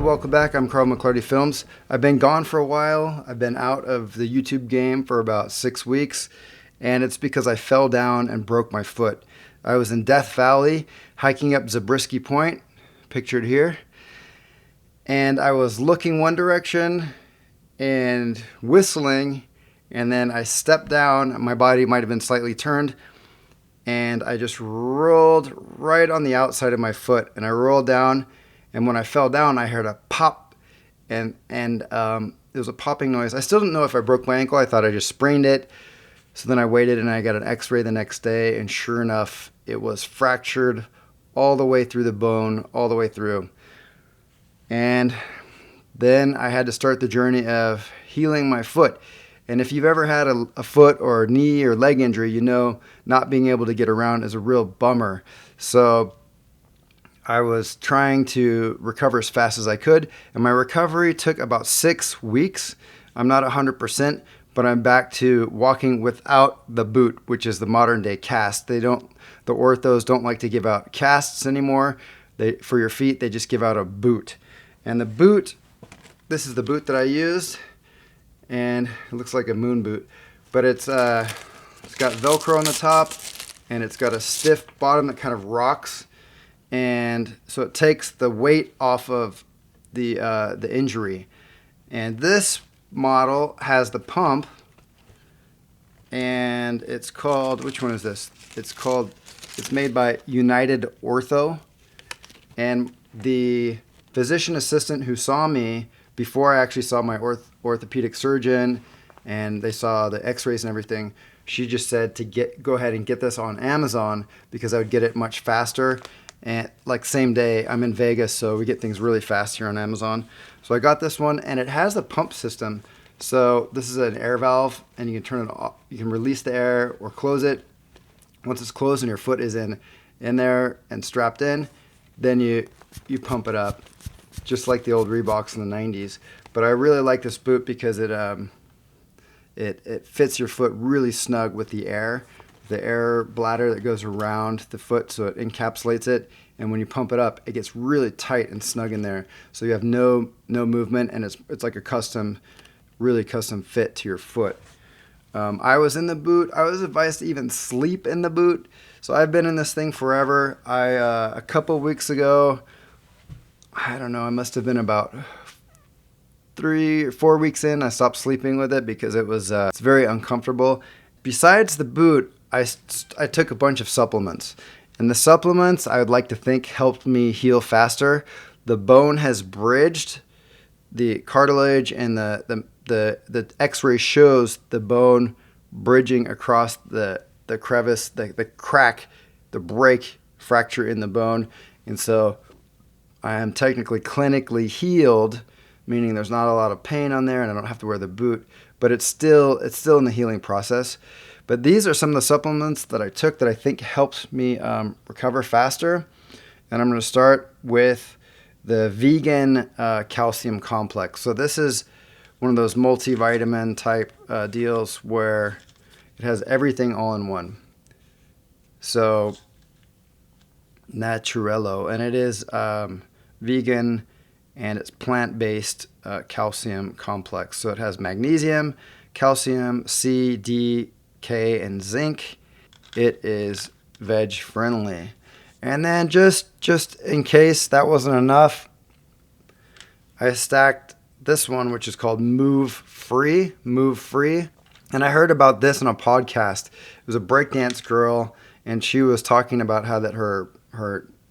welcome back. I'm McLarty Films. I've been gone for a while. I've been out of the YouTube game for about 6 weeks, and it's because I fell down and broke my foot. I was in Death Valley hiking up Zabriskie Point, pictured here, and I was looking one direction and whistling, and then I stepped down. My body might have been slightly turned, and I just rolled right on the outside of my foot, and I rolled down. And when I fell down, I heard a pop, and it was a popping noise. I still didn't know if I broke my ankle. I thought I just sprained it. So then I waited, and I got an x-ray the next day, and sure enough, it was fractured all the way through the bone, all the way through. And then I had to start the journey of healing my foot. And if you've ever had a foot or knee or leg injury, you know not being able to get around is a real bummer. So I was trying to recover as fast as I could, and my recovery took about 6 weeks. I'm not 100%, but I'm back to walking without the boot, which is the modern day cast. The orthos don't like to give out casts anymore. For your feet, they just give out a boot. And the boot, this is the boot that I used, and it looks like a moon boot, but it's got Velcro on the top, and it's got a stiff bottom that kind of rocks. And so it takes the weight off of the injury. And this model has the pump, and it's called, which one is this? It's made by United Ortho. And the physician assistant who saw me before I actually saw my orthopedic surgeon, and they saw the x-rays and everything, she just said to go ahead and get this on Amazon because I would get it much faster. And like same day, I'm in Vegas, so we get things really fast here on Amazon. So I got this one, and it has a pump system. So this is an air valve, and you can turn it off. You can release the air or close it. Once it's closed and your foot is in there and strapped in, then you pump it up, just like the old Reeboks in the 90s. But I really like this boot because it fits your foot really snug with the air bladder that goes around the foot, so it encapsulates it, and when you pump it up, it gets really tight and snug in there, so you have no movement, and it's like a really custom fit to your foot. I was in the boot. I was advised to even sleep in the boot, so I've been in this thing forever. A couple weeks ago, I don't know, I must have been about 3 or 4 weeks in, I stopped sleeping with it because it's very uncomfortable. Besides the boot, I took a bunch of supplements, and the supplements I would like to think helped me heal faster. The bone has bridged the cartilage, and the x-ray shows the bone bridging across the crevice, the crack, the break, fracture in the bone. And so I am technically clinically healed, meaning there's not a lot of pain on there and I don't have to wear the boot, but it's still in the healing process. But these are some of the supplements that I took that I think helped me recover faster. And I'm going to start with the vegan calcium complex. So this is one of those multivitamin type deals where it has everything all in one. So Naturello, and it is vegan, and it's plant-based calcium complex. So it has magnesium, calcium, C, D, K, and zinc. It is veg friendly. And then just in case that wasn't enough, I stacked this one, which is called Move Free. And I heard about this on a podcast. It was a breakdance girl, and she was talking about how that her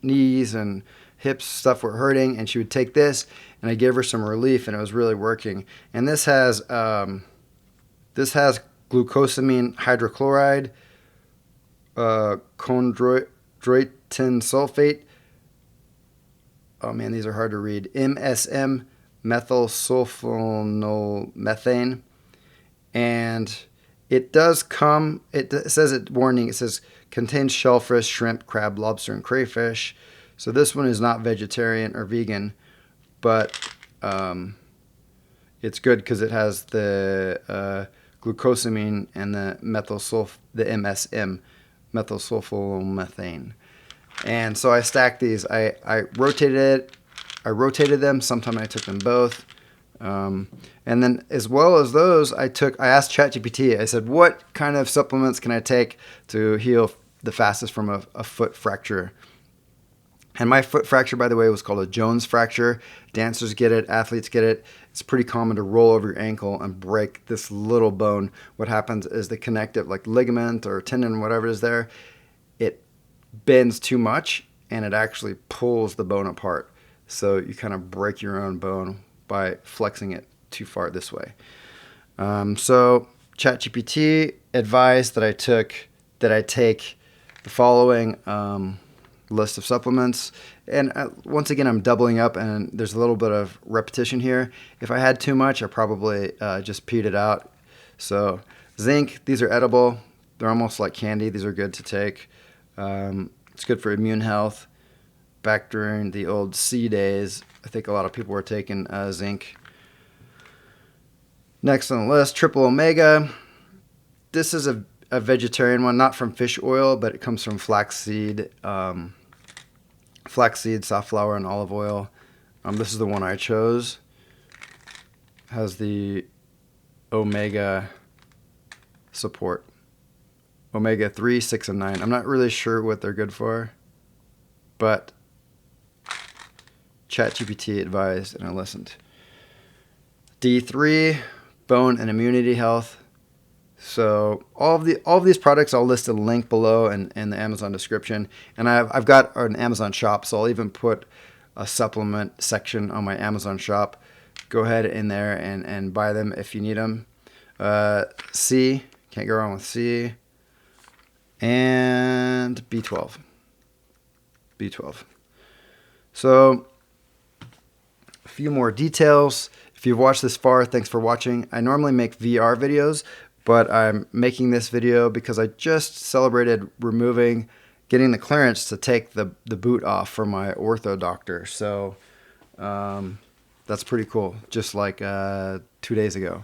knees and hips stuff were hurting, and she would take this, and I gave her some relief, and it was really working. And this has glucosamine hydrochloride, chondroitin sulfate. Oh man, these are hard to read. MSM, methylsulfonylmethane. And it does come, it says warning, it says contains shellfish, shrimp, crab, lobster, and crayfish. So this one is not vegetarian or vegan, but it's good because it has the glucosamine and the MSM, methylsulfonylmethane. And so I stacked these. I rotated it I rotated them. Sometimes I took them both. And then as well as those, I asked ChatGPT, I said, what kind of supplements can I take to heal the fastest from a foot fracture? And my foot fracture, by the way, was called a Jones fracture. Dancers get it, athletes get it. It's pretty common to roll over your ankle and break this little bone. What happens is the connective, like ligament or tendon, whatever is there, it bends too much and it actually pulls the bone apart. So you kind of break your own bone by flexing it too far this way. So ChatGPT advised that I take the following list of supplements, and once again I'm doubling up, and there's a little bit of repetition here. If I had too much, I probably just peed it out. So zinc, these are edible. They're almost like candy. These are good to take. It's good for immune health. Back during the old C days, I think a lot of people were taking zinc. Next on the list, triple omega. This is a vegetarian one, not from fish oil, but it comes from flaxseed, safflower, and olive oil. This is the one I chose. Has the omega support. Omega 3, 6, and 9. I'm not really sure what they're good for, but ChatGPT advised and I listened. D3, bone and immunity health. So all of these products I'll list a link below in the Amazon description, and I've got an Amazon shop, so I'll even put a supplement section on my Amazon shop. Go ahead in there and buy them if you need them. C, can't go wrong with C, and B12. So a few more details. If you've watched this far, thanks for watching. I normally make VR videos, but I'm making this video because I just celebrated getting the clearance to take the boot off from my ortho doctor. So that's pretty cool, just like 2 days ago.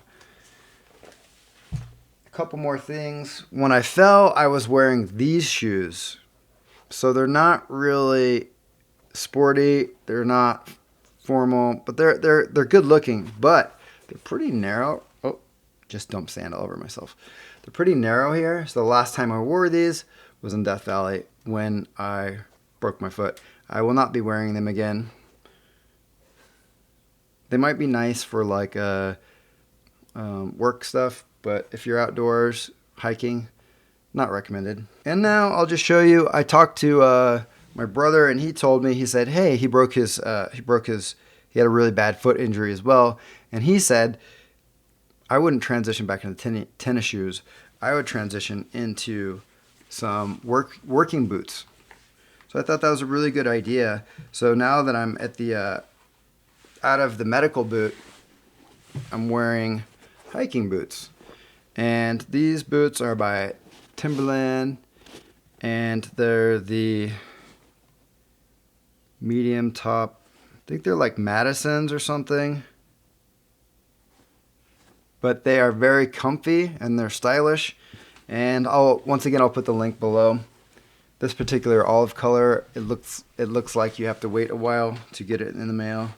A couple more things. When I fell, I was wearing these shoes. So they're not really sporty, they're not formal, but they're good looking, but they're pretty narrow. Oh, just dumped sand all over myself. They're pretty narrow here. So the last time I wore these was in Death Valley when I broke my foot. I will not be wearing them again. They might be nice for like work stuff, but if you're outdoors hiking, not recommended. And now I'll just show you. I talked to my brother, and he told me, he said, hey, he had a really bad foot injury as well, and he said I wouldn't transition back into tennis shoes. I would transition into some working boots. So I thought that was a really good idea. So now that I'm at the out of the medical boot, I'm wearing hiking boots, and these boots are by Timberland, and they're the medium top. I think they're like Madison's or something, but they are very comfy and they're stylish. And once again I'll put the link below. This particular olive color, it looks like you have to wait a while to get it in the mail,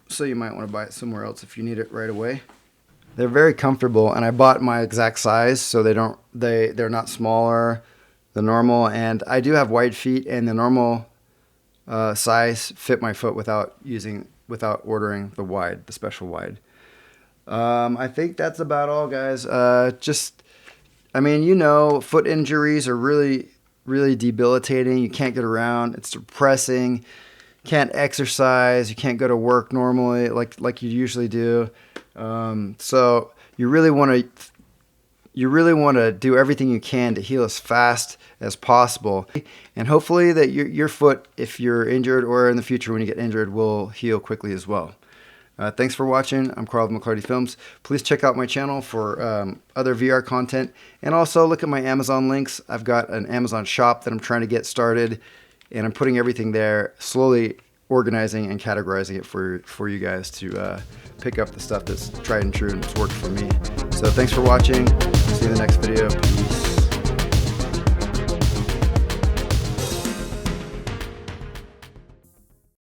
so you might want to buy it somewhere else if you need it right away. They're very comfortable, and I bought my exact size, so they're not smaller than normal. And I do have wide feet, and the normal size fit my foot without ordering the special wide. I think that's about all, guys. Foot injuries are really, really debilitating. You can't get around. It's depressing. Can't exercise. You can't go to work normally like you usually do. So you really want to do everything you can to heal as fast as possible, and hopefully that your foot, if you're injured or in the future when you get injured, will heal quickly as well. Thanks for watching. I'm Carl with McLarty Films. Please check out my channel for other VR content, and also look at my Amazon links. I've got an Amazon shop that I'm trying to get started, and I'm putting everything there, slowly organizing and categorizing it for you guys to pick up the stuff that's tried and true and it's worked for me. So thanks for watching. See you in the next video. Peace.